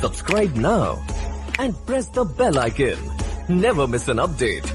Subscribe now and press the bell icon. Never miss an update.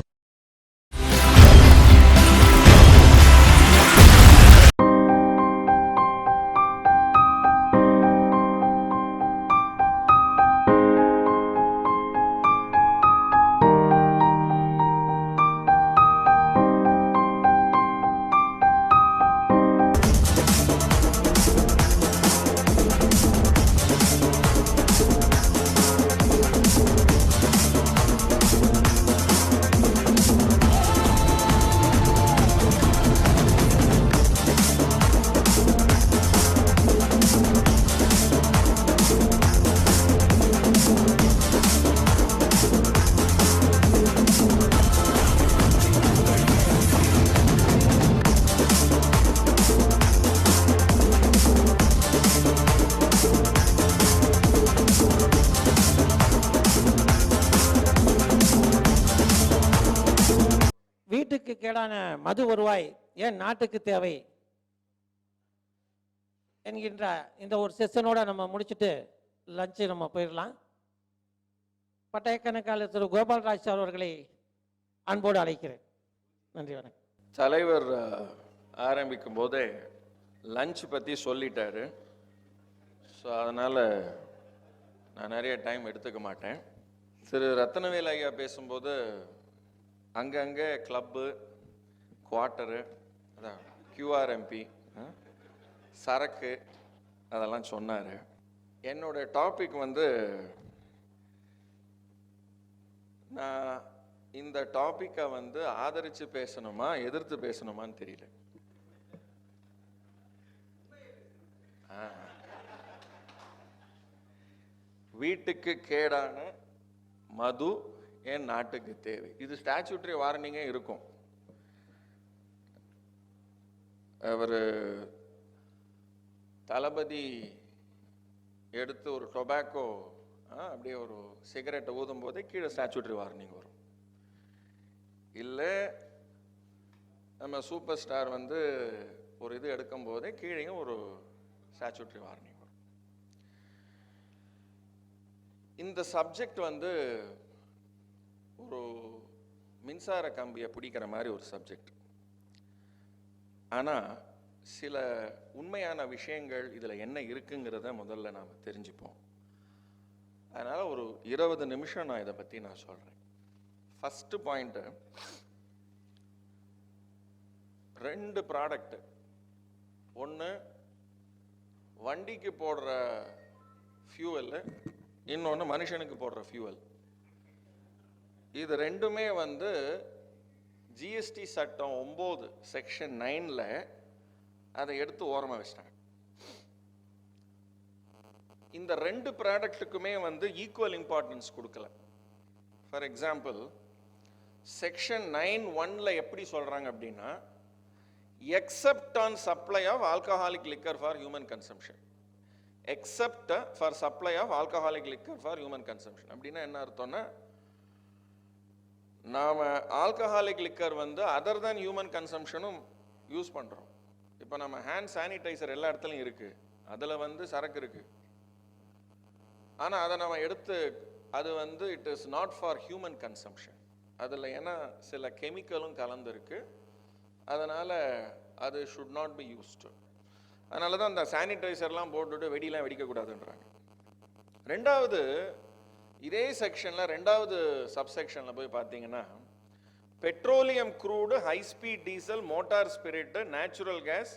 வீட்டுக்கு கேடான மது வருவாய் ஏன் நாட்டுக்கு தேவை என்கின்ற இந்த ஒரு செஷனோட நம்ம முடிச்சுட்டு லஞ்சு நம்ம போயிடலாம். பட்டயக்கணக்காளர் திரு கோபால்ராஜ் அவர்களை அன்போடு அழைக்கிறேன். நன்றி, வணக்கம். தலைவர் ஆரம்பிக்கும் போதே லஞ்ச் பற்றி சொல்லிட்டாரு. ஸோ அதனால் நான் நிறைய டைம் எடுத்துக்க மாட்டேன். திரு ரத்னவேல் ஐயா பேசும்போது அங்கங்கே கிளப்பு, குவார்ட்டரு, அதான் கியூஆர்எம்பி, சரக்கு அதெல்லாம் சொன்னார். என்னோட டாபிக் நான் இந்த டாப்பிக்கை ஆதரித்து பேசணுமா எதிர்த்து பேசணுமான்னு தெரியல. வீட்டுக்கு கேடான மது ஏன் நாட்டுக்கு தேவை, இது ஸ்டாச்சுட்டரி வார்னிங்கே இருக்கும். அவர் தளபதி எடுத்து ஒரு டொபாக்கோ அப்படியே ஒரு சிகரெட்டை ஊதும் போதே கீழே ஸ்டாச்சுட்டரி வார்னிங் வரும். இல்லை நம்ம சூப்பர் ஸ்டார் ஒரு இது எடுக்கும் போதே கீழேயும் ஒரு ஸ்டாச்சுட்டரி வார்னிங் வரும். இந்த சப்ஜெக்ட் ஒரு மின்சார கம்பியை பிடிக்கிற மாதிரி ஒரு சப்ஜெக்ட். ஆனால் சில உண்மையான விஷயங்கள் இதில் என்ன இருக்குங்கிறத முதல்ல நாம் தெரிஞ்சுப்போம். அதனால் ஒரு 20 நிமிஷம் நான் இதை பற்றி நான் சொல்கிறேன். First point, 2 product. ஒன்று வண்டிக்கு போடுற ஃபியூவல், இன்னொன்று மனுஷனுக்கு போடுற ஃபியூவல். இது ரெண்டுமே ஜிஎஸ்டி சட்டம் 9 செக்ஷன் 9ல் அதை எடுத்து ஓரமாக வச்சிட்டாங்க. இந்த 2 ப்ராடக்ட்டுக்குமே ஈக்குவல் இம்பார்ட்டன்ஸ் கொடுக்கல. ஃபார் எக்ஸாம்பிள், செக்ஷன் 9(1) எப்படி சொல்றாங்க அப்படின்னா, except on supply of alcoholic liquor for human consumption. Except for supply of alcoholic liquor for human consumption அப்படின்னா என்ன அர்த்தம்னா, நாம் alcoholic liquor other than human கன்சம்ஷனும் யூஸ் பண்ணுறோம். இப்போ நம்ம ஹேண்ட் சானிடைசர் எல்லா இடத்துலையும் இருக்குது, அதில் சரக்கு இருக்குது. ஆனால் அதை நம்ம எடுத்து அது it is not for human consumption. அதில் ஏன்னா சில கெமிக்கலும் கலந்துருக்கு, அதனால் அது ஷுட் நாட் பி யூஸ்டு. அதனால தான் அந்த சானிடைசர்லாம் போட்டுட்டு வெடிலாம் வெடிக்கக்கூடாதுன்றாங்க. ரெண்டாவது, இதே செக்ஷனில் 2வது சப்செக்ஷனில் போய் பார்த்தீங்கன்னா, petroleum crude, high speed diesel, motor spirit, natural gas,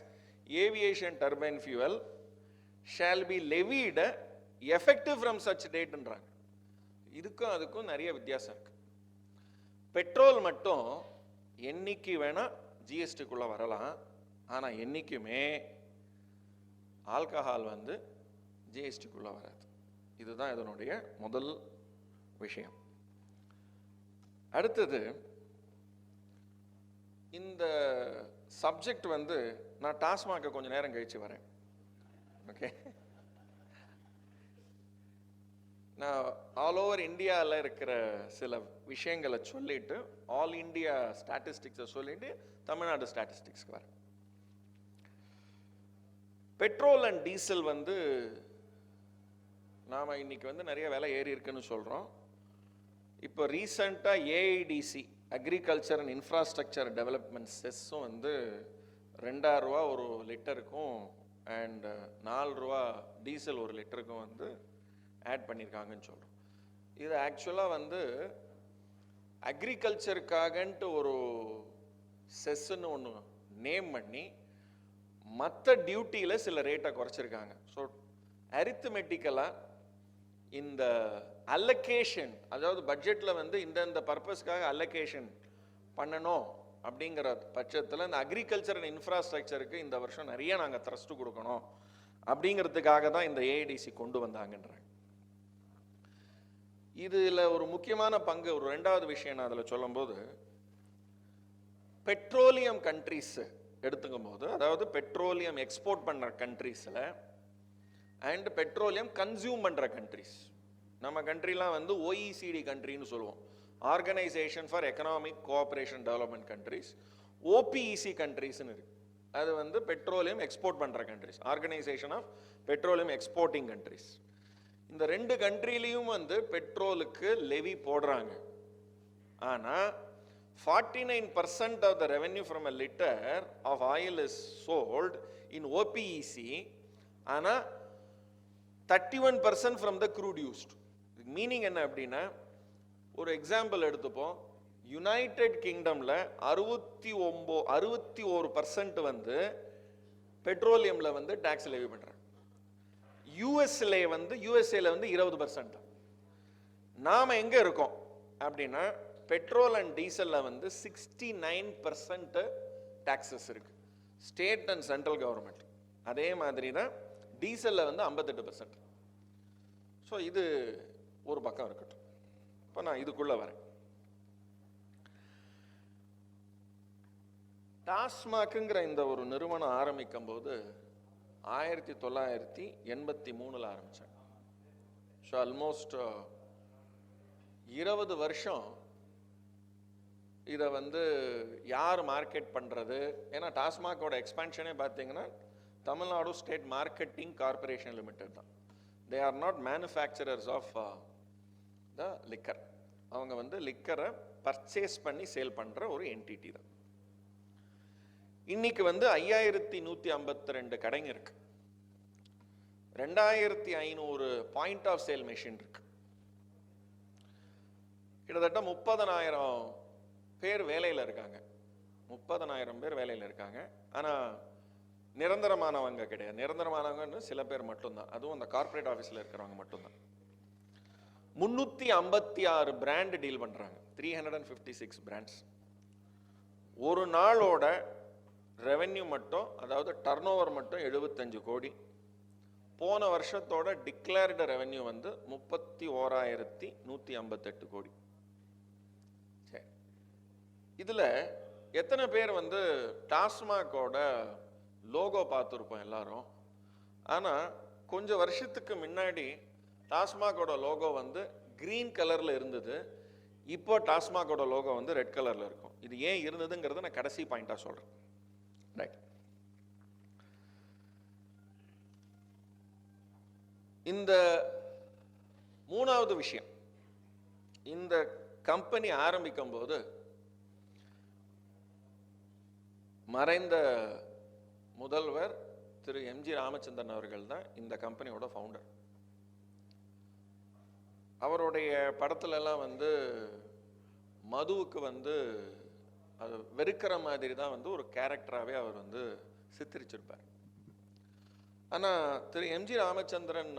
aviation turbine fuel shall be levied effective from such டேட்ன்றாங்க. இதுக்கும் அதுக்கும் நிறைய வித்தியாசம் இருக்கு. பெட்ரோல் மட்டும் என்னைக்கு வேணா ஜிஎஸ்டிக்குள்ளே வரலாம், ஆனால் என்றைக்குமே ஆல்கஹால் ஜிஎஸ்டிக்குள்ளே வராது. இதுதான் இதனுடைய முதல் விஷயம். அடுத்தது, இந்த சப்ஜெக்ட் நான் டாஸ்மாக கொஞ்சம் நேரம் கழிச்சு வரேன். ஓகே, நான் ஆல் ஓவர் இந்தியாவில் இருக்கிற சில விஷயங்களை சொல்லிட்டு ஆல் இந்தியா ஸ்டாட்டிஸ்டிக்ஸை சொல்லிட்டு தமிழ்நாடு ஸ்டாட்டிஸ்டிக்ஸ்க்கு வரேன். பெட்ரோல் அண்ட் டீசல் நாம் இன்னைக்கு வந்து நிறைய விலை ஏறி இருக்குன்னு சொல்கிறோம். இப்போ ரீசண்டாக AIDC agriculture and infrastructure development செஸ்ஸும் வந்து ₹2,000 ஒரு லிட்டருக்கும் அண்ட் ₹4 டீசல் ஒரு லிட்டருக்கும் வந்து ஆட் பண்ணியிருக்காங்கன்னு சொல்கிறோம். இது ஆக்சுவலாக வந்து அக்ரிகல்ச்சருக்காகன்ட்டு ஒரு செஸ்ன்னு ஒன்று நேம் பண்ணி மற்ற டியூட்டியில் சில ரேட்டை குறைச்சிருக்காங்க. ஸோ அரித்மெட்டிக்கலாக இந்த அல்லகேஷன், அதாவது பட்ஜெட்டில் வந்து இந்த பர்பஸ்க்காக அல்லகேஷன் பண்ணணும் அப்படிங்கிற பட்சத்தில் இந்த அக்ரிகல்ச்சர் அண்ட் இன்ஃப்ராஸ்ட்ரக்சருக்கு இந்த வருஷம் நிறைய நாங்கள் த்ரஸ்ட் கொடுக்கணும் அப்படிங்கிறதுக்காக தான் இந்த ஏஐடிசி கொண்டு வந்தாங்கன்றாங்க. இதில் ஒரு முக்கியமான பங்கு, ஒரு ரெண்டாவது விஷயம் நான் அதில் சொல்லும்போது, பெட்ரோலியம் கண்ட்ரீஸ் எடுத்துக்கும் போது, அதாவது பெட்ரோலியம் எக்ஸ்போர்ட் பண்ணுற கண்ட்ரீஸில் அண்ட் பெட்ரோலியம் கன்சியூம் பண்ணுற கண்ட்ரீஸ், நம்ம கண்ட்ரிலாம் வந்து ஓஇசிடி கண்ட்ரின்னு சொல்லுவோம், organisation for economic cooperation development countries, OPEC கண்ட்ரீஸ்னு இருக்கு. அது வந்து பெட்ரோலியம் எக்ஸ்போர்ட் பண்ணுற countries, organisation of petroleum exporting countries. இந்த ரெண்டு கண்ட்ரிலையும் வந்து பெட்ரோலுக்கு லெவி போடுறாங்க. ஆனால் 49% of the revenue from a liter of oil is sold in OPEC, ஆனால் 31% from the crude used. Meaning என்ன அப்படின்னா, ஒரு எக்ஸாம்பிள் எடுத்துப்போம், யுனைடெட் கிங்டம்ல 61% வந்து பெட்ரோலியம்ல வந்து டாக்ஸ் லெவி பண்றாங்க. யூஎஸ்ஏல வந்து 20%. நாம எங்க இருக்கோம் அப்படின்னா, பெட்ரோல் அண்ட் டீசல்ல வந்து 69% டாக்ஸஸ் இருக்கு, ஸ்டேட் அண்ட் சென்ட்ரல் கவர்மெண்ட். அதே மாதிரி தான் டீசல்ல வந்து 58%. ஸோ இது ஒரு பக்கம் இருக்கட்டும். இப்போ நான் இதுக்குள்ள வரேன். டாஸ்மாக்ங்கிற இந்த ஒரு நிறுவனம் ஆரம்பிக்கும் போது 1983 ஆரம்பிச்சாங்க. ஸோ ஆல்மோஸ்ட் 20 வருஷம் இதை வந்து யார் மார்க்கெட் பண்ணுறது? ஏன்னா டாஸ்மாகோட எக்ஸ்பான்ஷனே பார்த்தீங்கன்னா Tamil Nadu state marketing corporation limited தான். They are not manufacturers of the liquor. அவங்க வந்து லிக்கரை பர்ச்சேஸ் பண்ணி சேல் பண்ணுற ஒரு என்டிட்டி தான். இன்னைக்கு வந்து 5152 கடைங்க இருக்கு, 2500 பாயிண்ட் ஆஃப் சேல் மெஷின் இருக்கு, கிட்டத்தட்ட 30,000 பேர் வேலையில் இருக்காங்க. 30,000 பேர் வேலையில் இருக்காங்க. ஆனால் நிரந்தரமானவங்க கிடையாது. நிரந்தரமானவங்கன்னு சில பேர் மட்டும்தான், அதுவும் அந்த கார்பரேட் ஆஃபீஸில் இருக்கிறவங்க மட்டும்தான். 356 பிராண்ட் டீல் பண்ணுறாங்க, 356 பிராண்ட்ஸ். ஒரு நாளோட ரெவென்யூ மட்டும், அதாவது டர்ன் ஓவர் மட்டும் 75 கோடி. போன வருஷத்தோட டிக்ளேர்டு ரெவென்யூ வந்து 31,158 கோடி. சரி, இதில் எத்தனை பேர் வந்து டாஸ்மாகோட லோகோ பார்த்துருப்போம் எல்லாரும்? ஆனால் கொஞ்சம் வருஷத்துக்கு முன்னாடி டாஸ்மாகோட லோகோ வந்து கிரீன் கலரில் இருந்தது. இப்போ டாஸ்மாகோட லோகோ வந்து ரெட் கலரில் இருக்கும். இது ஏன் இருந்ததுங்கிறத நான் கடைசி பாயிண்டாக சொல்கிறேன். ரைட், இந்த மூணாவது விஷயம், இந்த கம்பெனி ஆரம்பிக்கும் போது மறைந்த முதல்வர் திரு எம்ஜி ராமச்சந்திரன் அவர்கள் தான் இந்த கம்பெனியோட ஃபவுண்டர். அவருடைய படத்துல எல்லாம் வந்து மதுவுக்கு வந்து அது வெறுக்கிற மாதிரி தான் வந்து ஒரு கேரக்டராகவே அவர் வந்து சித்தரிச்சிருப்பார். ஆனால் திரு எம்ஜி ராமச்சந்திரன்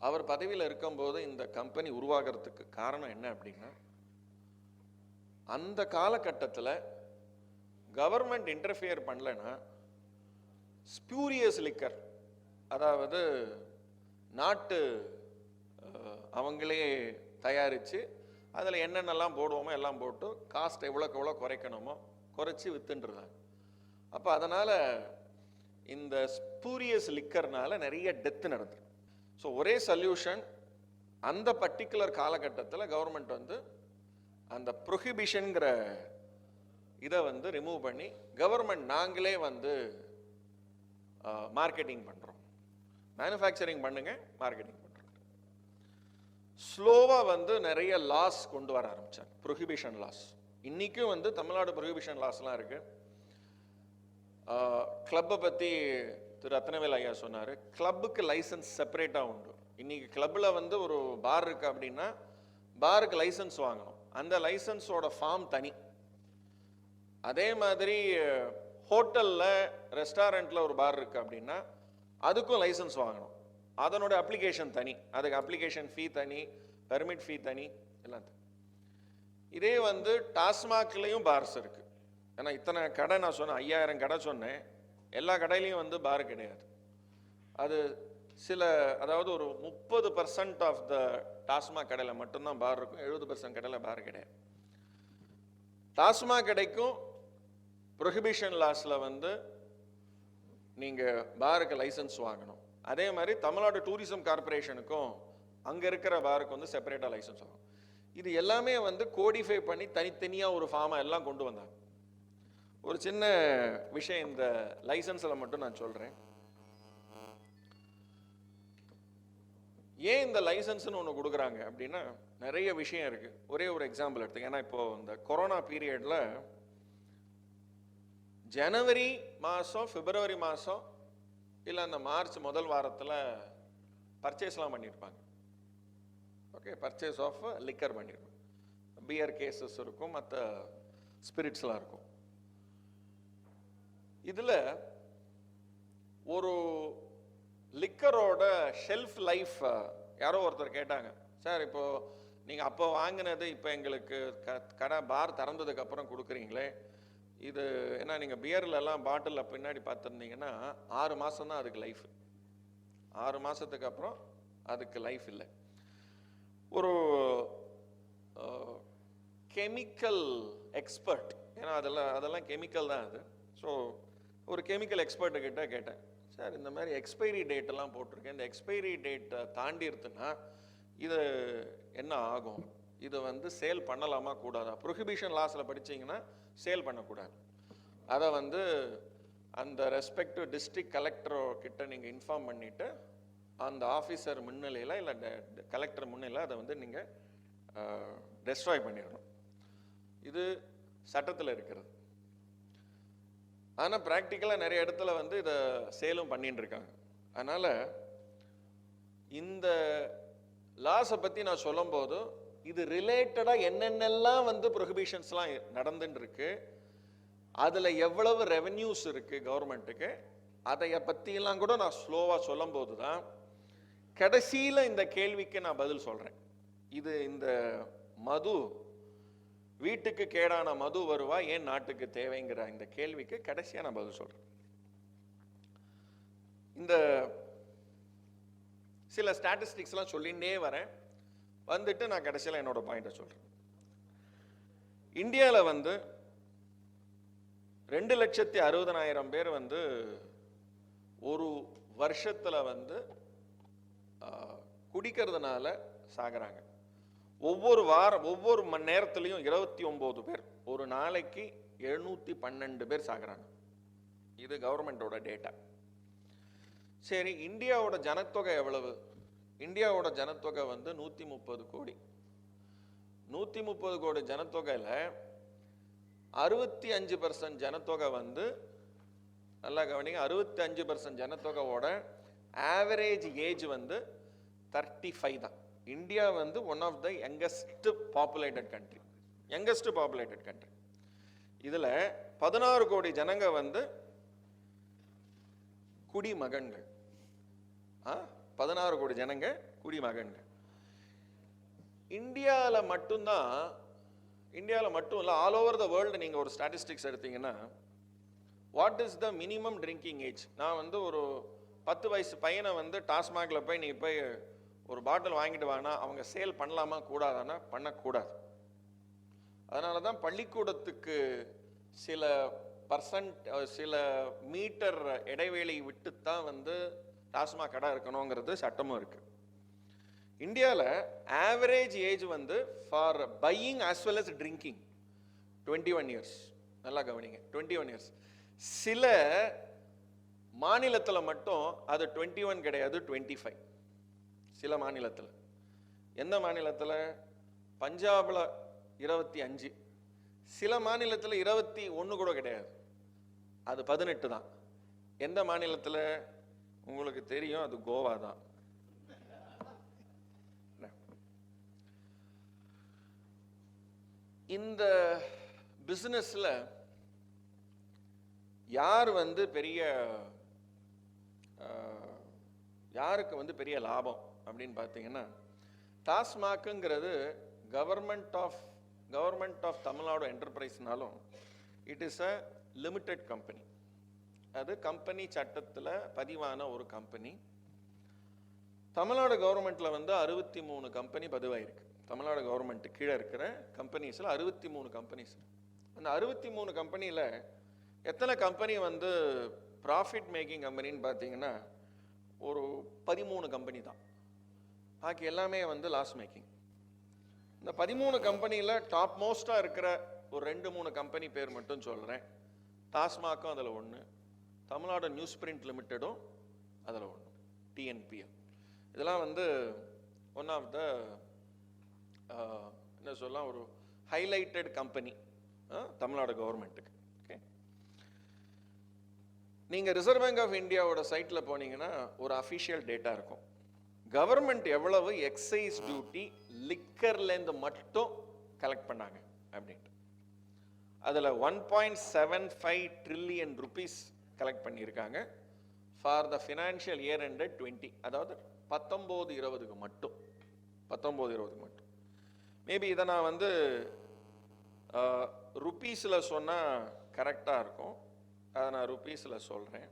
அவர் பதவியில் இருக்கும்போது இந்த கம்பெனி உருவாகிறதுக்கு காரணம் என்ன அப்படின்னா, அந்த காலகட்டத்தில் கவர்மெண்ட் இன்டர்ஃபியர் பண்ணலைன்னா ஸ்பியூரியஸ் லிக்கர், அதாவது நாட்டு அவங்களே தயாரித்து அதில் என்னென்னலாம் போடுவோமோ எல்லாம் போட்டு காஸ்ட் எவ்வளோக்கு எவ்வளோ குறைக்கணுமோ குறைச்சி வித்துன்றாங்க. அப்போ அதனால் இந்த ஸ்பூரியஸ் லிக்கர்னால நிறைய டெத்து நடந்தது. ஸோ ஒரே சொல்யூஷன், அந்த பர்டிகுலர் காலகட்டத்தில் கவர்மெண்ட் வந்து அந்த ப்ரொஹிபிஷன்கிற இதை வந்து ரிமூவ் பண்ணி கவர்மெண்ட் நாங்களே வந்து மார்க்கெட்டிங் பண்ணுறோம், மேனுஃபேக்சரிங் பண்ணுங்க, மார்க்கெட்டிங் பண்ணுறோம். ஸ்லோவா வந்து நிறைய லாஸ் கொண்டு வர ஆரம்பிச்சாங்க, ப்ரொஹிபிஷன் லாஸ். இன்னைக்கும் வந்து தமிழ்நாடு ப்ரொஹிபிஷன் லாஸ்லாம் இருக்கு. கிளப்பை பற்றி திரு ரத்னவேல் ஐயா சொன்னார். கிளப்புக்கு லைசன்ஸ் செப்பரேட்டாக உண்டு. இன்னைக்கு கிளப்பில் வந்து ஒரு பார் இருக்கு அப்படின்னா பாருக்கு லைசன்ஸ் வாங்கணும். அந்த லைசன்ஸோட ஃபார்ம் தனி. அதே மாதிரி ஹோட்டலில் ரெஸ்டாரண்ட்டில் ஒரு பார் இருக்கு அப்படின்னா அதுக்கும் லைசன்ஸ் வாங்கணும். அதனோட அப்ளிகேஷன் தனி, அதுக்கு அப்ளிகேஷன் ஃபீ தனி, பெர்மிட் ஃபீ தனி, எல்லாம் தனி. இதே வந்து டாஸ்மாக்லேயும் பார்ஸ் இருக்கு. ஏன்னா இத்தனை கடை நான் சொன்னேன், 5000 கடை சொன்னேன், எல்லா கடையிலையும் வந்து பார் கிடையாது. அது சில, அதாவது ஒரு 30% ஆஃப் த டாஸ்மாக் கடையில் மட்டும்தான் பார் இருக்கும், 70% கடையில் பார் கிடையாது. டாஸ்மாக் கடைக்கும் ப்ரொஹிபிஷன் லாஸில் வந்து நீங்கள் பாருக்கு லைசன்ஸ் வாங்கணும். அதே மாதிரி தமிழ்நாடு டூரிசம் கார்பரேஷனுக்கும் அங்கே இருக்கிற பாருக்கு வந்து செப்பரேட்டாக லைசன்ஸ் வாங்கணும். இது எல்லாமே வந்து கோடிஃபை பண்ணி தனித்தனியாக ஒரு ஃபார்மை எல்லாம் கொண்டு வந்தாங்க. ஒரு சின்ன விஷயம் இந்த லைசன்ஸில் மட்டும் நான் சொல்கிறேன். ஏன் இந்த லைசன்ஸ்னு ஒன்று கொடுக்குறாங்க அப்படின்னா நிறைய விஷயம் இருக்குது. ஒரே ஒரு எக்ஸாம்பிள் எடுத்துங்க. ஏன்னா இப்போ இந்த கொரோனா பீரியடில் ஜனவரி மாதம், பிப்ரவரி மாதம், இல்லை அந்த மார்ச் முதல் வாரத்தில் பர்ச்சேஸ்லாம் பண்ணியிருப்பாங்க. ஓகே, பர்ச்சேஸ் ஆஃப் லிக்கர் பண்ணியிருப்பாங்க. பியர் கேசஸ் இருக்கும், மற்ற ஸ்பிரிட்ஸ்லாம் இருக்கும். இதில் ஒரு லிக்கரோட ஷெல்ஃப் லைஃப் யாரோ ஒருத்தர் கேட்டாங்க, சார் இப்போ நீங்கள் அப்போ வாங்கினது இப்போ எங்களுக்கு கடை பார் திறந்ததுக்கு அப்புறம் கொடுக்குறீங்களே, இது ஏன்னா நீங்கள் பியர்லலாம் பாட்டிலில் பின்னாடி பார்த்துருந்தீங்கன்னா 6 மாதம் தான் அதுக்கு லைஃப். 6 மாதத்துக்கு அப்புறம் அதுக்கு லைஃப் இல்லை. ஒரு கெமிக்கல் எக்ஸ்பர்ட், ஏன்னா அதெல்லாம் கெமிக்கல் தான் அது. ஸோ ஒரு கெமிக்கல் எக்ஸ்பர்ட்டு கிட்ட கேட்டேன், சார் இந்த மாதிரி எக்ஸ்பைரி டேட்டெல்லாம் போட்டிருக்கேன், இந்த எக்ஸ்பைரி டேட்டை தாண்டிடுதுன்னா இது என்ன ஆகும், இதை வந்து சேல் பண்ணலாமா கூடாதா? ப்ரொஹிபிஷன் லாஸில் படித்தீங்கன்னா சேல் பண்ணக்கூடாது. அதை வந்து அந்த ரெஸ்பெக்டிவ் டிஸ்ட்ரிக்ட் கலெக்டர் கிட்ட நீங்கள் இன்ஃபார்ம் பண்ணிவிட்டு அந்த ஆஃபீஸர் முன்னிலையில் இல்லை கலெக்டர் முன்னிலையில் அதை வந்து நீங்கள் டெஸ்ட்ராய் பண்ணிடணும். இது சட்டத்தில் இருக்கிறது. ஆனால் ப்ராக்டிக்கலாக நிறைய இடத்துல வந்து இதை சேலும் பண்ணிட்டு இருக்காங்க. அதனால் இந்த லாஸை பற்றி நான் சொல்லும்போது இது ரிலேட்டடாக என்னென்னலாம் வந்து ப்ரொஹிபிஷன்ஸ்லாம் நடந்துட்டு இருக்கு, அதில் எவ்வளவு ரெவென்யூஸ் இருக்குது கவர்மெண்ட்டுக்கு, அதை பற்றியெல்லாம் கூட நான் ஸ்லோவாக சொல்லும் போது தான் கடைசியில் இந்த கேள்விக்கு நான் பதில் சொல்கிறேன். இது இந்த மது, வீட்டுக்கு கேடான மது வருவா ஏன் நாட்டுக்கு தேவைங்கிற இந்த கேள்விக்கு கடைசியாக நான் பதில் சொல்கிறேன். இந்த சில ஸ்டாட்டிஸ்டிக்ஸ்லாம் சொல்லிகிட்டே வரேன், வந்துட்டு நான் கடைசியில் என்னோட பாயிண்ட்டை சொல்கிறேன். இந்தியாவில் வந்து 2,60,60,000 பேர் வந்து ஒரு வருஷத்தில் வந்து குடிக்கிறதுனால சாகிறாங்க. ஒவ்வொரு மணி நேரத்துலையும் 29 பேர், ஒரு நாளைக்கு 712 பேர் சாகிறாங்க. இது கவர்மெண்டோட டேட்டா. சரி, இந்தியாவோட ஜனத்தொகை எவ்வளவு? இந்தியாவோட ஜனத்தொகை வந்து 130 கோடி. 130 கோடி ஜனத்தொகையில் 65% ஜனத்தொகை வந்து, நல்லா கவனிங்க, 65% ஜனத்தொகையோட ஆவரேஜ் ஏஜ் வந்து 35 தான். இந்தியா வந்து one of the youngest populated country. இதில் 16 கோடி ஜனங்க வந்து குடிமகன்கள். 16 கோடி ஜனங்க குடிமகன்கள். இந்தியாவில் மட்டும் இல்லை, ஆல் ஓவர் த வேர்ல்டு நீங்கள் ஒரு ஸ்டாட்டிஸ்டிக்ஸ் எடுத்தீங்கன்னா, what is the minimum drinking age? நான் வந்து ஒரு 10 வயசு பையனை வந்து டாஸ்மாகில் போய் நீ போய் ஒரு பாட்டில் வாங்கிட்டு வானா அவங்க சேல் பண்ணலாமா கூடாதானா? பண்ணக்கூடாது. அதனால தான் பள்ளிக்கூடத்துக்கு சில மீட்டர் இடைவேளை விட்டு தான் வந்து டாஸ்மாக் கடை இருக்கணுங்கிறது சட்டமும் இருக்கு. இந்தியாவில் ஆவரேஜ் ஏஜ் வந்து for buying as well as drinking 21 years. நல்லா கவனிங்க, 21 இயர்ஸ். சில மாநிலத்தில் மட்டும் அது 21 கிடையாது, 25. சில மாநிலத்தில் எந்த மாநிலத்தில்? பஞ்சாபில் 25, சில மாநிலத்தில் 21 கூட கிடையாது, அது 18 தான். எந்த மாநிலத்தில்? உங்களுக்கு தெரியும், அது கோவா தான். இந்த பிசினஸ்ல யார் வந்து பெரிய யாருக்கு வந்து பெரிய லாபம் அப்படின்னு பார்த்தீங்கன்னா, டாஸ்மாக்ங்கிறது கவர்மெண்ட் ஆஃப் தமிழ்நாடு என்டர்பிரைஸ்னாலும் it is a limited company. அது கம்பெனி சட்டத்தில் பதிவான ஒரு கம்பெனி. தமிழ்நாடு கவர்மெண்ட்ல வந்து 63 கம்பெனி பதிவாயிருக்கு. தமிழ்நாடு கவர்மெண்ட் கீழே இருக்கிற கம்பெனிஸில் 63 கம்பெனிஸ். அந்த 63 கம்பெனியில் எத்தனை கம்பெனி வந்து ப்ராஃபிட் மேக்கிங் கம்பெனின்னு பார்த்தீங்கன்னா ஒரு 13 கம்பெனி தான். பாக்கி எல்லாமே வந்து லாஸ் மேக்கிங். இந்த 13 கம்பெனியில் டாப் மோஸ்டாக இருக்கிற ஒரு 2-3 கம்பெனி பேர் மட்டும் சொல்கிறேன். டாஸ்மாக்கும் அதில் ஒன்று, தமிழ்நாடு நியூஸ் பிரிண்ட் லிமிட்டெடும் அதில் ஒன்று, டிஎன்பிஎல். இதெல்லாம் வந்து ஒன் ஆஃப் த என்ன சொல்லலாம், ஒரு ஹைலைட்டட் கம்பெனி தமிழ்நாடு கவர்மெண்ட்டுக்கு. ஓகே, நீங்கள் ரிசர்வ் பேங்க் ஆஃப் இந்தியாவோட சைட்டில் போனீங்கன்னா ஒரு அஃபிஷியல் டேட்டா இருக்கும். கவர்மெண்ட் எவ்வளவு எக்ஸைஸ் டியூட்டி லிக்கர்லேருந்து மட்டும் கலெக்ட் பண்ணாங்க அப்படின்ட்டு. அதில் 1.75 ட்ரில்லியன் ருபீஸ் கலெக்ட் பண்ணியிருக்காங்க for the financial year ended 20, அதாவது 19-20க்கு மட்டும். 19-20க்கு மட்டும். மேபி இதை நான் வந்து ருபீஸில் சொன்னால் கரெக்டாக இருக்கும், அதை நான் ருபீஸில் சொல்கிறேன்.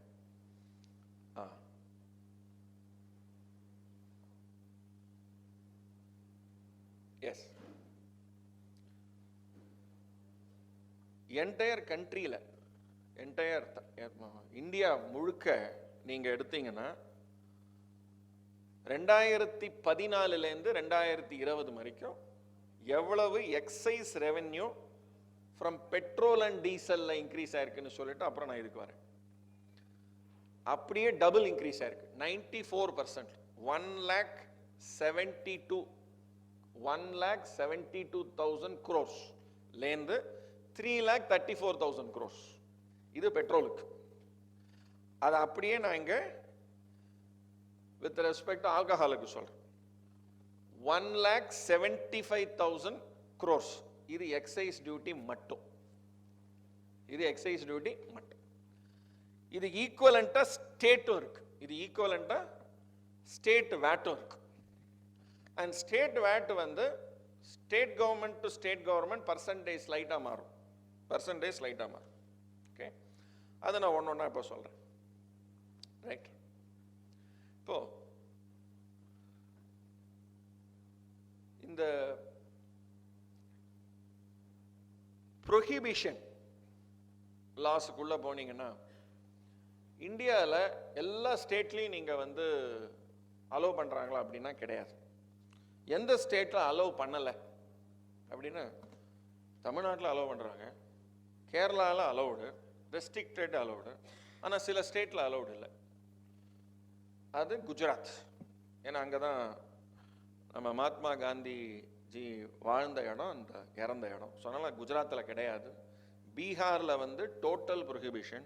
எஸ், என்டையர் கண்ட்ரியில், என்டையர் இந்தியா முழுக்க நீங்கள் எடுத்தீங்கன்னா 2014லேருந்து 2020 வரைக்கும் எவ்வளவு excise revenue from petrol and டீசல்ல இன்க்ரீஸ் ஆயிருக்குன்னு சொல்லிட்டு அப்புறம் நான் இதுக்கு வரேன். அப்படியே டபுள் இன்க்ரீஸ் ஆயிருக்கு, 94%. 1,72,000 crores லேருந்து 3,34,000 crores. இது பெட்ரோலுக்கு. அது அப்படியே நான் இங்க வித் ரெஸ்பெக்ட் ஆல்கஹாலுக்கு சொல்றேன். 1,75,000 crores. இது எக்ஸைஸ் டியூட்டி மட்டும். இது எக்ஸைஸ் டியூட்டி மட்டும். இது ஈக்குவலண்டா ஸ்டேட்டும் இருக்கு. இது ஈக்குவலண்டா ஸ்டேட் வேட்டும் இருக்கு. அண்ட் ஸ்டேட் வேட் வந்து state government to state government percentage லைட்டா மாறும். பர்சன்டேஜ் லைட்டா மாறும். ஓகே, அதை நான் ஒன்னொன்னா இப்போ சொல்றேன். ரைட், இப்போ இந்த ப்ரொஹிபிஷன் லாஸுக்குள்ள போனீங்கன்னா இந்தியாவில் எல்லா ஸ்டேட்லையும் நீங்கள் வந்து அலோவ் பண்ணுறாங்களா அப்படின்னா கிடையாது. எந்த ஸ்டேட்டில் அலோவ் பண்ணலை அப்படின்னா தமிழ்நாட்டில் அலோவ் பண்ணுறாங்க, கேரளாவில் அலோவுடு, ரெஸ்ட்ரிக்டட் அலோவுடு, ஆனால் சில ஸ்டேட்டில் அலோவுடு இல்லை. அது குஜராத். ஏன்னா அங்கே தான் நம்ம மகாத்மா காந்தி ஜி வாழ்ந்த இடம், அந்த இறந்த இடம். ஸோ அதனால் குஜராத்தில் கிடையாது. பீகாரில் வந்து டோட்டல் ப்ரொஹிபிஷன்.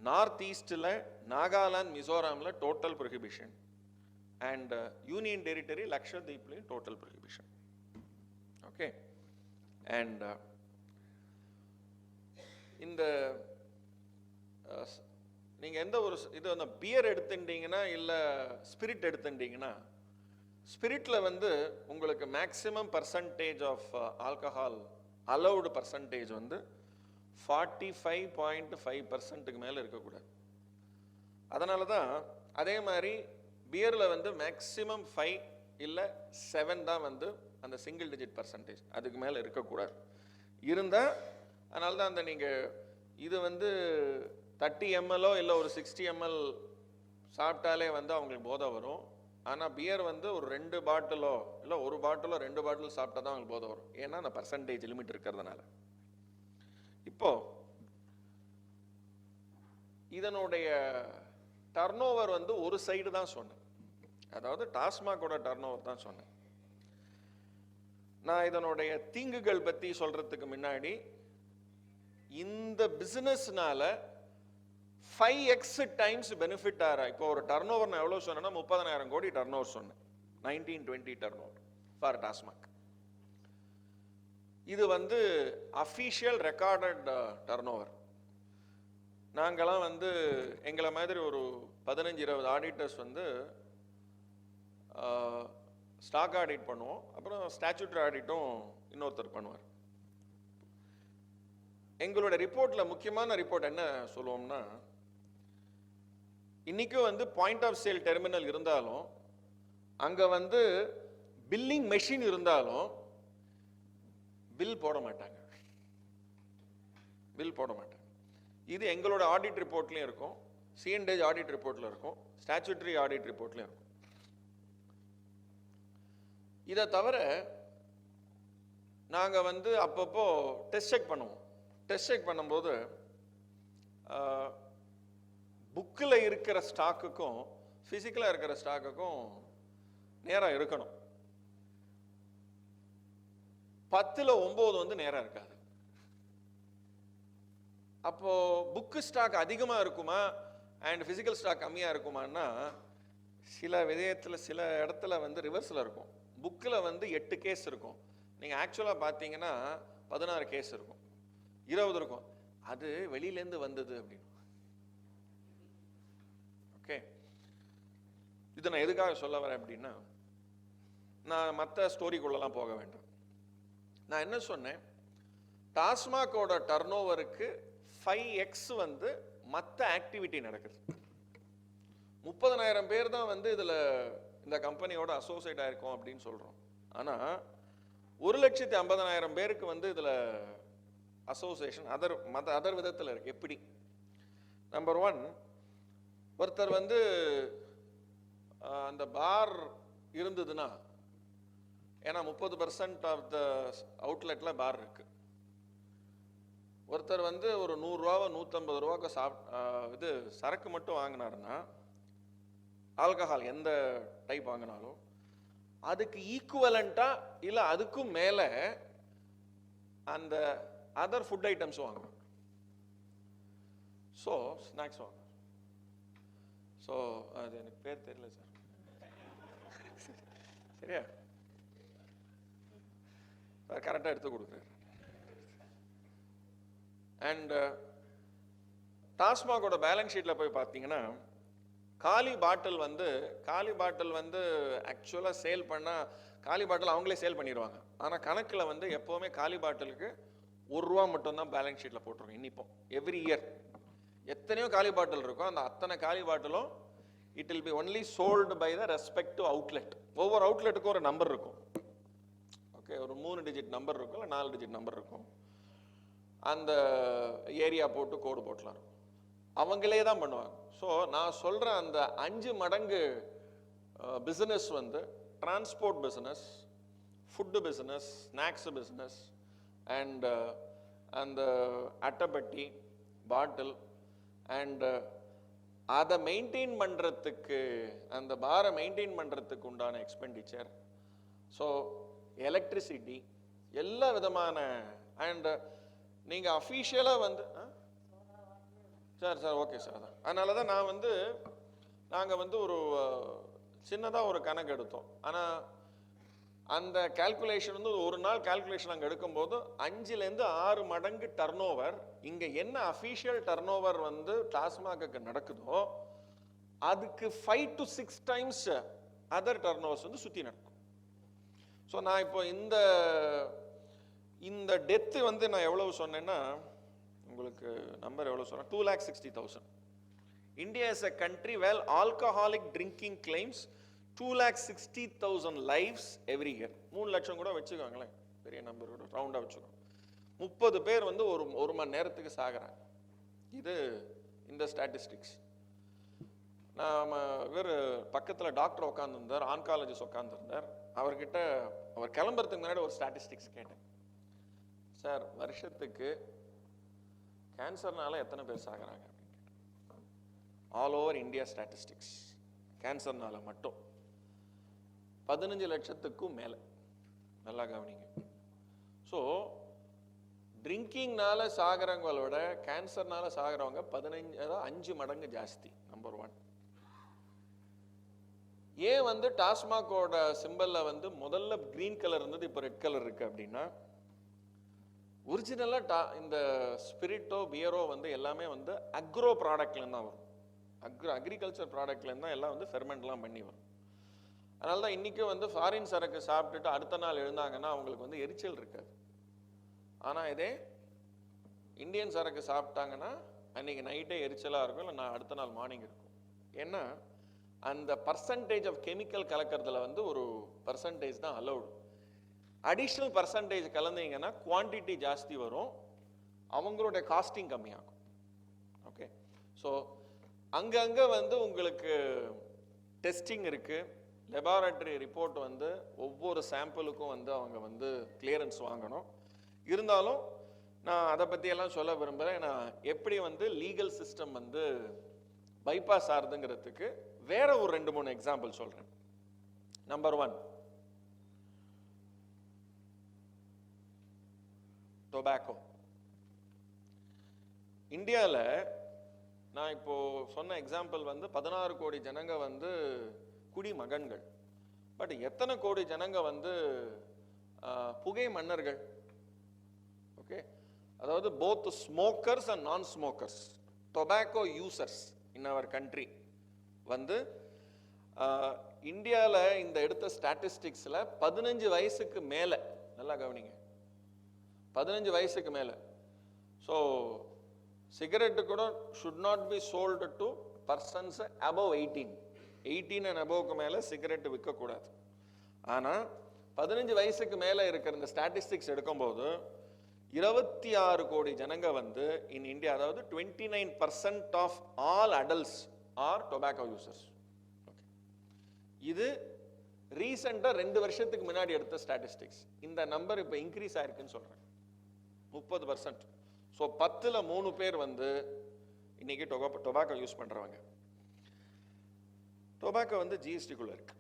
நார்த் ஈஸ்டில் நாகாலாந்து, மிசோராமில் total prohibition. And union territory லக்ஷதீப்லையும் டோட்டல் ப்ரொஹிபிஷன். ஓகே, அண்ட் இந்த நீங்கள் எந்த ஒரு இது அந்த பியர் எடுத்துட்டீங்கன்னா இல்லை ஸ்பிரிட் எடுத்துட்டீங்கன்னா, ஸ்பிரிட்டில் வந்து உங்களுக்கு maximum percentage of alcohol allowed percentage வந்து 45.5% மேலே இருக்கக்கூடாது. அதனால தான் அதே மாதிரி பியரில் வந்து மேக்ஸிமம் 5 இல்லை 7 தான் வந்து அந்த சிங்கிள் டிஜிட் பர்சன்டேஜ், அதுக்கு மேலே இருக்கக்கூடாது. இருந்தால் அதனால தான் அந்த நீங்கள் இது வந்து 30 ml இல்லை ஒரு 60 ml சாப்பிட்டாலே வந்து அவங்களுக்கு போதை வரும். ஆனால் பியர் வந்து ஒரு 2 பாட்டிலோ இல்லை 1 பாட்டிலோ 2 பாட்டில் சாப்பிட்டா தான் அவங்களுக்கு போதை வரும். ஏன்னா அந்த பர்சன்டேஜ் லிமிட் இருக்கிறதுனால. இப்போ இதனுடைய டர்ன் ஓவர் வந்து ஒரு சைடு தான் சொன்னேன், அதாவது டாஸ்மாகோட டர்ன் ஓவர் தான் சொன்னேன். நான் இதனுடைய தீங்குகள் பற்றி சொல்கிறதுக்கு முன்னாடி இந்த பிஸ்னஸ்னால 5x டைம்ஸ் பெனிஃபிட் ஆகிறா. இப்போ ஒரு டர்ன் ஓவர் நான் எவ்வளோ சொன்னேன்னா 30,000 கோடி டர்ன் ஓவர் சொன்னேன். 1920 டர்ன் ஓவர் ஃபார் டாஸ்மாக். இது வந்து அஃபீஷியல் ரெக்கார்டட் டர்ன் ஓவர். நாங்களாம் வந்து எங்களை மாதிரி ஒரு 15-20 ஆடிட்டர்ஸ் வந்து ஸ்டாக் ஆடிட் பண்ணுவோம். அப்புறம் ஸ்டாச்சுட்டரி ஆடிட்டும் இன்னொருத்தர் பண்ணுவார். எங்களோட ரிப்போர்ட்டில் முக்கியமான ரிப்போர்ட் என்ன சொல்லுவோம்னா, இன்றைக்கும் வந்து பாயிண்ட் ஆஃப் சேல் டெர்மினல் இருந்தாலும், அங்கே வந்து பில்லிங் மெஷின் இருந்தாலும் பில் போட மாட்டாங்க. பில் போட மாட்டாங்க. இது எங்களோட ஆடிட் ரிப்போர்ட்லையும் இருக்கும், C&H ஆடிட் ரிப்போர்ட்டில் இருக்கும், ஸ்டாச்சுட்டரி ஆடிட் ரிப்போர்ட்லையும் இருக்கும். இதை தவிர நாங்கள் வந்து அப்பப்போ டெஸ்ட் செக் பண்ணுவோம். டெஸ்ட் செக் பண்ணும்போது புக்கில் இருக்கிற ஸ்டாக்குக்கும் ஃபிசிக்கலாக இருக்கிற ஸ்டாக்குக்கும் நேரம் இருக்கணும். 10ல் 9 வந்து நேரம் இருக்காது. அப்போ புக்கு ஸ்டாக் அதிகமாக இருக்குமா அண்ட் ஃபிசிக்கல் ஸ்டாக் கம்மியாக இருக்குமான்னா, சில விதயத்தில் சில இடத்துல வந்து ரிவர்ஸில் இருக்கும். புக்கில் வந்து 8 கேஸ் இருக்கும். நீங்கள் ஆக்சுவலாக பார்த்தீங்கன்னா 16 கேஸ் இருக்கும், 20 இருக்கும். அது வெளியிலேருந்து வந்தது அப்படின்னு. ஓகே, இது நான் எதுக்காக சொல்ல வரேன் அப்படின்னா, நான் மற்ற ஸ்டோரிக்குள்ளெல்லாம் போக வேண்டாம். நான் என்ன சொன்னேன், டாஸ்மாகோட டர்ன் ஓவருக்கு 5x வந்து மற்ற ஆக்டிவிட்டி நடக்குது. 30,000 பேர் தான் வந்து இதில் இந்த கம்பெனியோட அசோசியேட் ஆயிருக்கோம் அப்படின்னு சொல்கிறோம். ஆனால் 1,50,000 பேருக்கு வந்து இதில் அசோசியேஷன் அதர் விதத்தில் இருக்கு. எப்படி? நம்பர் 1, ஒருத்தர் வந்து அந்த பார் இருந்ததுன்னா, ஏன்னா 30% ஆஃப் த அவுட்லெட்ல பார் இருக்கு. ஒருத்தர் வந்து ஒரு 100 ரூபாவோ 150 ரூபாய்க்கு இது சரக்கு மட்டும் வாங்கினாருன்னா, ஆல்கஹால் எந்த டைப் வாங்கினாலும் அதுக்கு ஈக்குவலண்டா இல்லை அதுக்கும் மேலே அந்த அதர் ஃபுட் ஐட்டம்ஸ் வாங்கணும். ஸோ ஸ்நாக்ஸ் வாங்க. ஸோ அது எனக்கு பேர் தெரியல சார். சரியா? கரெக்டாக எடுத்து கொடுக்குறாரு. அண்ட் டாஸ்மாகோட பேலன்ஸ் ஷீட்டில் போய் பார்த்தீங்கன்னா, காலி பாட்டில் வந்து ஆக்சுவலாக சேல் பண்ணால் காலி பாட்டில் அவங்களே சேல் பண்ணிடுவாங்க. ஆனால் கணக்கில் வந்து எப்போவுமே காலி பாட்டிலுக்கு 1 ரூபா மட்டும்தான் பேலன்ஸ் ஷீட்டில் போட்டிருக்கோம். இன்னிப்போம் எவ்ரி இயர் எத்தனையோ காலி பாட்டில் இருக்கும். அந்த அத்தனை காலி பாட்டிலும் it will be only sold by the respective outlet. ஒவ்வொரு அவுட்லெட்டுக்கும் ஒரு நம்பர் இருக்கும். ஓகே, ஒரு 3 டிஜிட் நம்பர் இருக்கும், இல்லை 4 டிஜிட் நம்பர் இருக்கும். அந்த ஏரியா போட்டு கோடு போட்டலாம் இருக்கும். அவங்களே தான் பண்ணுவாங்க. ஸோ நான் சொல்கிற அந்த 5 மடங்கு பிஸ்னஸ் வந்து transport business, food business, snacks business and அந்த அட்டைப்பட்டி பாட்டில் அண்ட் அதை மெயின்டைன் பண்ணுறதுக்கு, அந்த பாரை மெயின்டைன் பண்ணுறதுக்கு உண்டான எக்ஸ்பெண்டிச்சர், ஸோ எலக்ட்ரிசிட்டி, எல்லா விதமான அண்ட் நீங்கள் அஃபீஷியலாக வந்து சார் ஓகே சார். அதான் அதனால தான் நான் வந்து நாங்கள் வந்து ஒரு சின்னதாக ஒரு கணக்கு எடுத்தோம். ஆனால் அந்த கால்குலேஷன் வந்து ஒரு நாள் கால்குலேஷன் அங்கே எடுக்கும்போது 5லேருந்து 6 மடங்கு டர்ன் ஓவர், இங்கே என்ன அஃபீஷியல் டர்ன் ஓவர் வந்து டாஸ்மாக்கு நடக்குதோ அதுக்கு 5 to 6 times other turn overs வந்து சுற்றி நடக்கும். ஸோ நான் இப்போ இந்த டெத்து வந்து நான் எவ்வளவு சொன்னேன்னா, உங்களுக்கு நம்பர் எவ்வளோ சொன்னேன், 2,60,000. India is a country where alcoholic drinking claims 2,60,000 lives every year. 3 லட்சம் கூட வச்சுக்கோங்களேன், பெரிய நம்பர் கூட ரவுண்டாக வச்சுக்கோங்க. 30 பேர் வந்து ஒரு மணி நேரத்துக்கு சாகிறாங்க. இது இந்த ஸ்டாட்டிஸ்டிக்ஸ். நாம் இவர் பக்கத்தில் டாக்டர் உட்காந்துருந்தார், ஆன்காலஜிஸ்ட் உட்காந்துருந்தார். அவர்கிட்ட அவர் கிளம்புறதுக்கு முன்னாடி ஒரு ஸ்டாட்டிஸ்டிக்ஸ் கேட்டேன். சார், வருஷத்துக்கு கேன்சர்னால எத்தனை பேர் சாகிறாங்க அப்படின்னு கேட்டேன். ஆல் ஓவர் இந்தியா ஸ்டாட்டிஸ்டிக்ஸ் கேன்சர்னால மட்டும் 15 லட்சத்துக்கும் மேலே. நல்லா கவனிங்க. ஸோ ட்ரிங்கிங்னால சாகிறவங்கள விட கேன்சர்னால சாகிறவங்க 5 மடங்கு ஜாஸ்தி. நம்பர் 1. ஏன் வந்து டாஸ்மாகோட சிம்பல்ல வந்து முதல்ல கிரீன் கலர் இருந்தது, இப்போ ரெட் கலர் இருக்கு அப்படின்னா, ஒரிஜினலா இந்த ஸ்பிரிட்டோ பியரோ வந்து எல்லாமே வந்து அக்ரோ ப்ராடக்ட்லேருந்து தான் வரும். அக்ரிகல்ச்சர் ப்ராடக்ட்லேருந்து தான் எல்லாம் வந்து ஃபெர்மெண்ட்லாம் பண்ணி வரும். அதனால தான் இன்றைக்கும் வந்து ஃபாரின் சரக்கு சாப்பிட்டுட்டு அடுத்த நாள் எழுந்தாங்கன்னா அவங்களுக்கு வந்து எரிச்சல் இருக்காது. ஆனால் இதே இந்தியன் சரக்கு சாப்பிட்டாங்கன்னா அன்றைக்கி நைட்டே எரிச்சலாக இருக்கும், இல்லை நான் அடுத்த நாள் மார்னிங் இருக்கும். ஏன்னா அந்த பர்சன்டேஜ் ஆஃப் கெமிக்கல் கலக்கிறதுல வந்து ஒரு பர்சன்டேஜ் தான் அலௌடு. அடிஷ்னல் பர்சன்டேஜ் கலந்தீங்கன்னா குவான்டிட்டி ஜாஸ்தி வரும், அவங்களுடைய காஸ்டிங் கம்மியாகும். ஓகே, ஸோ அங்கங்கே வந்து உங்களுக்கு டெஸ்டிங் இருக்குது, லெபார்டரி ரிப்போர்ட் வந்து ஒவ்வொரு சாம்பிளுக்கும் வந்து அவங்க வந்து கிளியரன்ஸ் வாங்கணும். இருந்தாலும் நான் அதை பற்றியெல்லாம் சொல்ல விரும்புகிறேன். நான் எப்படி வந்து லீகல் சிஸ்டம் வந்து பைபாஸ் ஆகுதுங்கிறதுக்கு வேற ஒரு 2-3 எக்ஸாம்பிள் சொல்கிறேன். Number 1, tobacco. இந்தியாவில் நான் இப்போ சொன்ன எக்ஸாம்பிள் வந்து 16 கோடி ஜனங்க வந்து குடிமகன்கள். பட் எத்தனை கோடி ஜனங்க வந்து புகை மன்னர்கள்? ஓகே, அதாவது both smokers and non smokers, tobacco users in our country வந்து இந்தியாவில் இந்த எடுத்த ஸ்டாட்டிஸ்டிக்ஸில் 15 வயசுக்கு மேலே, நல்லா கவனிங்க, 15 வயசுக்கு மேலே. ஸோ சிகரெட்டு கூட should not be sold to persons above 18 and அபவ்க்கு மேலே சிகரெட்டு விற்கக்கூடாது. ஆனால் 15 வயசுக்கு மேலே இருக்கிற இந்த ஸ்டாட்டிஸ்டிக்ஸ் எடுக்கும்போது 26 கோடி ஜனங்க வந்து இன் இந்தியா, அதாவது 29% of all adults are tobacco users. Okay, இது ரீசெண்டாக 2 வருஷத்துக்கு முன்னாடி எடுத்த ஸ்டாட்டிஸ்டிக்ஸ். இந்த நம்பர் இப்போ இன்க்ரீஸ் ஆயிருக்குன்னு சொல்கிறேன், 30%. ஸோ 10ல் 3 பேர் வந்து இன்னைக்கு டொபாக்கோ யூஸ் பண்ணுறவங்க. டொபாக்கோ வந்து ஜிஎஸ்டிக்குள்ளே இருக்கு,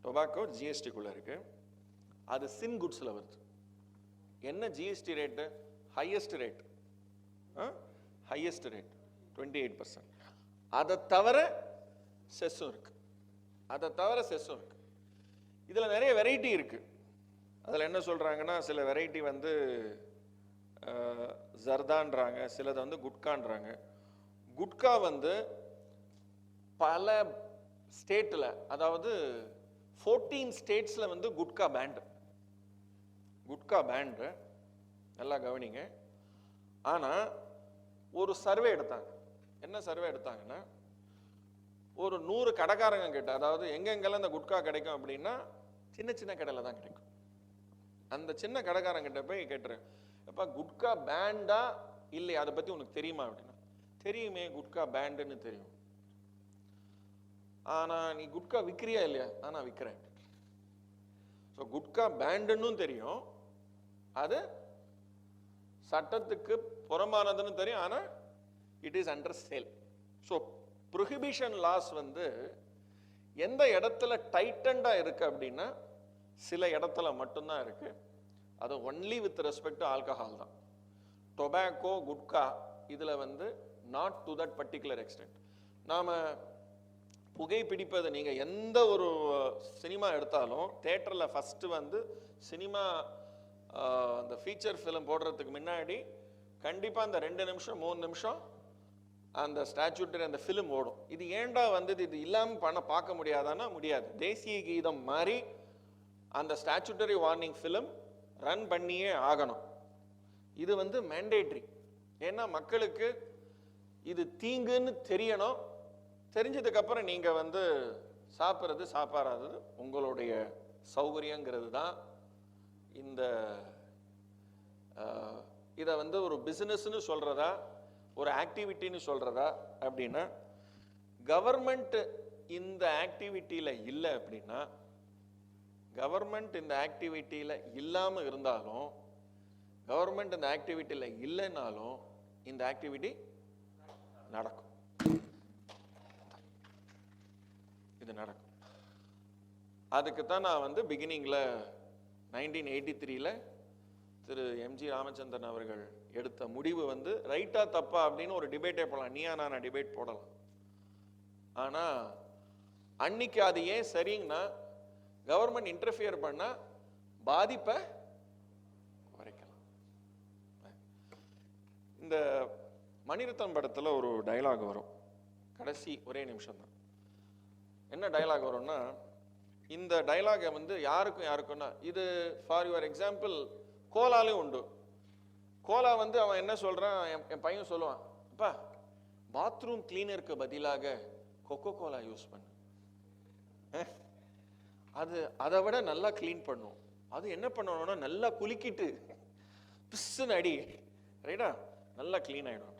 டொபாக்கோ ஜிஎஸ்டிக்குள்ளே இருக்கு. அது சின் குட்ஸில் வருது. என்ன ஜிஎஸ்டி ரேட்டு? Highest rate 28%. அதை தவிர செஸ்ஸும் இருக்கு, இதில் நிறைய வெரைட்டி இருக்கு. அதில் என்ன சொல்றாங்கன்னா, சில வெரைட்டி வந்து ஜர்தான்றாங்க, சிலது வந்து குட்கான்றாங்க. குட்கா வந்து பல ஸ்டேட்டில், அதாவது 14 ஸ்டேட்ஸில் வந்து குட்கா பேண்டு. நல்லா கவனிங்க. ஆனால் ஒரு சர்வே எடுத்தாங்க. என்ன சர்வே எடுத்தாங்கன்னா, ஒரு 100 கடைக்காரங்க கிட்ட, அதாவது எங்கெங்கெல்லாம் இந்த குட்கா கிடைக்கும் அப்படின்னா சின்ன சின்ன கடையில் தான் கிடைக்கும். அந்த சின்ன கடைக்காரங்கிட்ட போய் கேட்டுறேன், எப்பா குட்கா பேண்டா இல்லையா, அதை பற்றி உனக்கு தெரியுமா அப்படின்னா, தெரியுமே குட்கா பேண்டுன்னு தெரியும். ஆனால் நீ குட்கா விற்கிறியா இல்லையா? நான் விற்கிறேன். ஸோ குட்கா பேண்டுன்னு தெரியும், அது சட்டத்துக்கு புறம்பானதுன்னு தெரியும், ஆனால் it is under sale. So prohibition laws வந்து எந்த இடத்துல டைட்டண்டாக இருக்கு அப்படின்னா சில இடத்துல மட்டும்தான் இருக்கு. அது only with respect to alcohol தான். டொபாக்கோ, குட்கா இதில் வந்து not to that particular extent. நாம் புகைப்பிடிப்பது, நீங்கள் எந்த ஒரு சினிமா எடுத்தாலும் தேட்டரில் ஃபஸ்ட்டு வந்து சினிமா அந்த ஃபீச்சர் ஃபிலிம் போடுறதுக்கு முன்னாடி கண்டிப்பாக அந்த 2 நிமிஷம் 3 நிமிஷம் அந்த ஸ்டாச்சுட்டரி அந்த ஃபிலிம் ஓடும். இது ஏண்டா வந்தது, இது இல்லாமல் பார்க்க முடியாதானா? முடியாது. தேசிய கீதம் மாதிரி அந்த ஸ்டாச்சுட்டரி வார்னிங் ஃபிலிம் ரன் பண்ணியே ஆகணும். இது வந்து மேண்டேட்ரி. ஏன்னா மக்களுக்கு இது தீங்குன்னு தெரியணும். தெரிஞ்சதுக்கப்புறம் நீங்கள் வந்து சாப்பிட்றது சாப்பாடாதது உங்களுடைய சௌகரியங்கிறது தான். இந்த இதை வந்து ஒரு பிஸ்னஸ்ன்னு சொல்கிறதா, ஒரு ஆக்டிவிட்டின்னு சொல்கிறதா அப்படின்னா, கவர்மெண்ட் இந்த ஆக்டிவிட்டியில் இல்லை அப்படின்னா, கவர்மெண்ட் இந்த ஆக்டிவிட்டியில் இல்லாமல் இருந்தாலும், கவர்மெண்ட் இந்த ஆக்டிவிட்டியில் இல்லைன்னாலும் இந்த ஆக்டிவிட்டி நடக்கும். இது நடக்கும். அதுக்கு தான் நான் வந்து பிகினிங்கில் 1983 திரு எம்ஜி ராமச்சந்திரன் அவர்கள் எடுத்த முடிவு வந்து ரைட்டா தப்பா அப்படின்னு ஒரு டிபேட்டே போடலாம், நீயா நான் டிபேட் போடலாம். ஆனா அன்னைக்கு அது ஏன் சரிங்கன்னா, கவர்மெண்ட் இன்டர்ஃபியர் பண்ணா பாதிப்பை குறைக்கலாம். இந்த மணிரத்னம் படத்துல ஒரு டயலாக் வரும், கடைசி ஒரே நிமிஷம் தான். என்ன டயலாக் வரும்னா, இந்த டயலாகை வந்து யாருக்கும்னா, இது ஃபார் யுவர் எக்ஸாம்பிள் கோலாலையும் உண்டு. கோலா வந்து அவன் என்ன சொல்றான், என் பையன் சொல்லுவான், அப்பா பாத்ரூம் கிளீனருக்கு பதிலாக கொக்கோ கோலா யூஸ் பண்ணு, அது அதை விட நல்லா கிளீன் பண்ணும். அது என்ன பண்ணணும்னா நல்லா குலுக்கிட்டு பிஸ்ஸுன்னு அடி, ரைட்டா, நல்லா கிளீன் ஆயிடும்.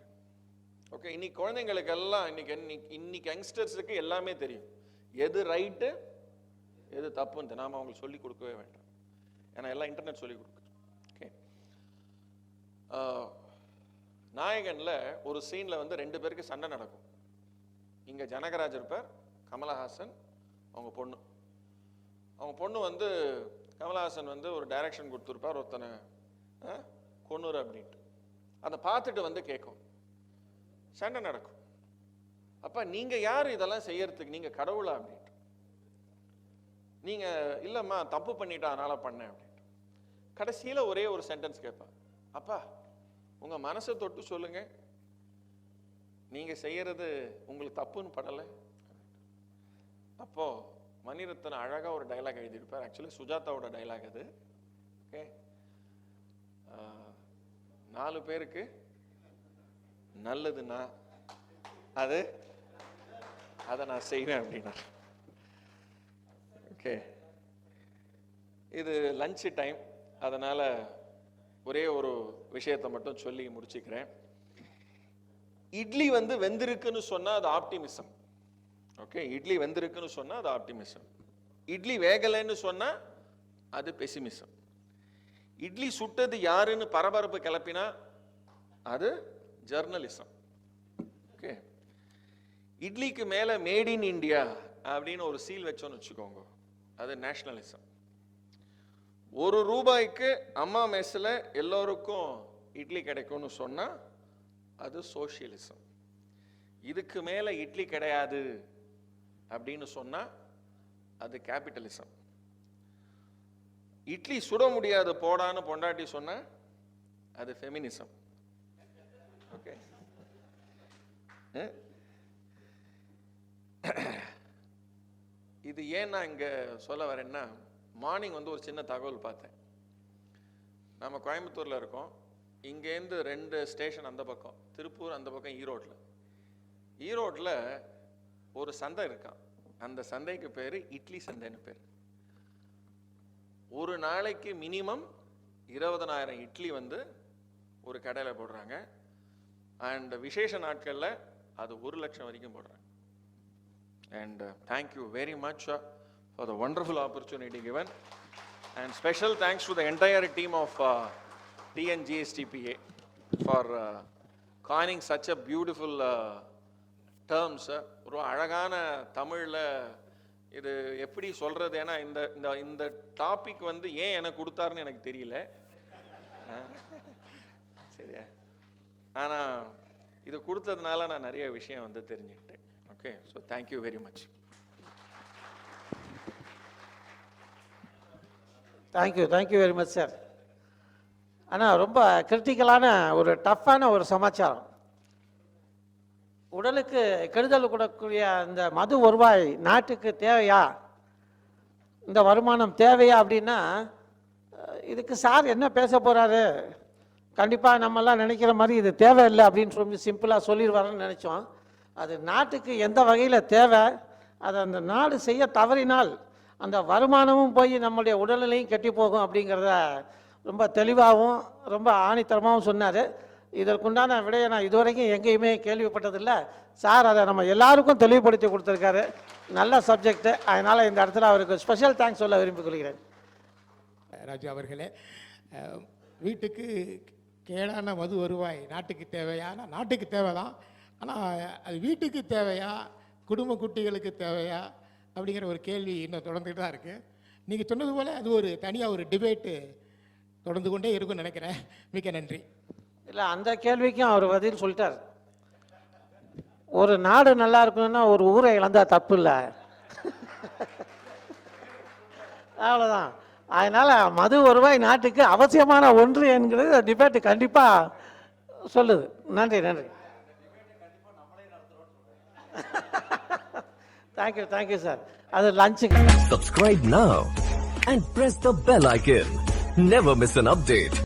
ஓகே, இன்னைக்கு குழந்தைங்களுக்கு எல்லாம் இன்னைக்கு யங்ஸ்டர்ஸுக்கு எல்லாமே தெரியும், எது ரைட்டு எது தப்புன்னு நாம அவங்களுக்கு சொல்லி கொடுக்கவே வேண்டாம், ஏன்னா எல்லாம் இன்டர்நெட் சொல்லி கொடுக்குது. ஓகே, நாயகன்ல ஒரு சீன்ல வந்து 2 பேருக்கு சண்டை நடக்கும். இங்க ஜனகராஜ் இருப்பார், கமலஹாசன் அவங்க பொண்ணு வந்து கமலஹாசன் வந்து ஒரு டைரக்ஷன் கொடுத்துருப்பார், ஒருத்தனை கொன்னுரு அப்படின்ட்டு. அதை பார்த்துட்டு வந்து கேட்கும், சண்டை நடக்கும். அப்ப நீங்க யாரு இதெல்லாம் செய்யறதுக்கு, நீங்க கடவுளா அப்படின்ட்டு. நீங்க இல்லம்மா தப்பு பண்ணிட்டா அதனால பண்ணேன் அப்படின்ட்டு. கடைசியில ஒரே ஒரு சென்டென்ஸ் கேட்பேன், அப்பா உங்க மனசை தொட்டு சொல்லுங்க, நீங்க செய்யறது உங்களுக்கு தப்புன்னு படலை. அப்போ மணிரத்னம் அழகா ஒரு டைலாக் எழுதியிருப்பார், ஆக்சுவலி சுஜாதாவோட டைலாக் அது. ஓகே, 4 பேருக்கு நல்லதுன்னா அதை நான் செய்வேன் அப்படின்னா. ஓகே, இது லஞ்ச் டைம், அதனால ஒரே ஒரு விஷயத்தை மட்டும் சொல்லி முடிச்சுக்கிறேன். இட்லி வந்து வெந்திருக்குன்னு சொன்னா அது ஆப்டிமிசம். ஓகே, இட்லி வெந்திருக்குன்னு சொன்னா அது ஆப்டிமிசம். இட்லி வேகலைன்னு சொன்னா அது பெசிமிசம். இட்லி சுட்டது யாருன்னு பரபரப்பு கிளப்பினா அது ஜர்னலிசம். ஓகே, இட்லிக்கு மேல மேட் இன் இந்தியா அப்படின்னு ஒரு சீல் வச்சோன்னு வச்சுக்கோங்க, அது நேஷனலிசம். ₹1 அம்மா மெஸ்ல எல்லோருக்கும் இட்லி கிடைக்கும்னு சொன்னா அது சோசியலிசம். இதுக்கு மேல இட்லி கிடையாது அப்படின்னு சொன்னா அது கேபிட்டலிசம். இட்லி சுட முடியாது போடான்னு பொண்டாட்டி சொன்னா அது ஃபெமினிசம். ஓகே, இது ஏன் நான் இங்க சொல்ல வரேன்னா, மார்னிங் வந்து ஒரு சின்ன தகவல் பார்த்தேன். நம்ம கோயம்புத்தூர்ல இருக்கோம், இங்கேருந்து 2 ஸ்டேஷன் அந்த பக்கம், திருப்பூர் அந்த பக்கம் ஈரோட்டில் ஒரு சந்தை இருக்கான். அந்த சந்தைக்கு பேரு இட்லி சந்தைன்னு பேர். ஒரு நாளைக்கு மினிமம் 20,000 இட்லி வந்து ஒரு கடையில் போடுறாங்க. அண்ட் விசேஷ நாட்களில் அது 1 லட்சம் வரைக்கும் போடுறாங்க. And thank you very much for the wonderful opportunity given. And special thanks to the entire team of TNGSTPA for coining such a beautiful terms. ஒரு அழகான தமிழில் இது எப்படி சொல்றது, ஏன்னா இந்த டாபிக் வந்து ஏன் எனக்கு கொடுத்தாருன்னு எனக்கு தெரியல, சரியா, ஆனால் இது கொடுத்ததுனால நான் நிறைய விஷயம் வந்து தெரிஞ்சுக்கிட்டேன். Okay, so thank you very much. Thank you very much sir. ஆனால் ரொம்ப கிரிட்டிக்கலான ஒரு டஃப்பான ஒரு சமாச்சாரம். உடலுக்கு கெடுதல் கூடக்கூடிய இந்த மது வருவாய் நாட்டுக்கு தேவையா, இந்த வருமானம் தேவையா அப்படின்னா, இதுக்கு சார் என்ன பேச போகிறாரு, கண்டிப்பாக நம்மெல்லாம் நினைக்கிற மாதிரி இது தேவையில்லை அப்படின்னு சொல்லி சிம்பிளாக சொல்லிடுவாருன்னு நினச்சோம். அது நாட்டுக்கு எந்த வகையில் தேவை, அதை அந்த நாடு செய்ய தவறினால் அந்த வருமானமும் போய் நம்முடைய உடல்நிலையும் கெட்டி போகும் அப்படிங்கிறத ரொம்ப தெளிவாகவும் ரொம்ப ஆணித்தரமாகவும் சொன்னார். இதற்குண்டான விடையை நான் இதுவரைக்கும் எங்கேயுமே கேள்விப்பட்டதில்லை. சார் அதை நம்ம எல்லாருக்கும் தெளிவுபடுத்தி கொடுத்துருக்காரு. நல்ல சப்ஜெக்டு, அதனால் இந்த இடத்துல அவருக்கு ஸ்பெஷல் தேங்க்ஸ் சொல்ல விரும்பிக் கொள்கிறேன். ராஜு அவர்களே, வீட்டுக்கு கேடான மது வருவாய் நாட்டுக்கு தேவையானா நாட்டுக்கு தேவை தான். ஆனால் அது வீட்டுக்கு தேவையா, குடும்ப குட்டிகளுக்கு தேவையா, அப்படிங்கிற ஒரு கேள்வி இன்னும் தொடர்ந்துட்டு தான் இருக்குது. நீங்கள் சொன்னது போல் அது ஒரு தனியாக ஒரு டிபேட்டு தொடர்ந்து கொண்டே இருக்கும்னு நினைக்கிறேன். மிக்க நன்றி. இல்லை, அந்த கேள்விக்கும் அவர் பதில் சொல்லிட்டார். ஒரு நாடு நல்லா இருக்கணும்னா ஒரு ஊரை இழந்தா தப்பு இல்லை. அவ்வளோதான். அதனால் மது வருவாய் நாட்டுக்கு அவசியமான ஒன்று என்கிறது டிபேட்டு கண்டிப்பாக சொல்லுது. நன்றி நன்றி. Thank you sir. அது லஞ்சுக்கு. Subscribe now and press the bell icon. Never miss an update.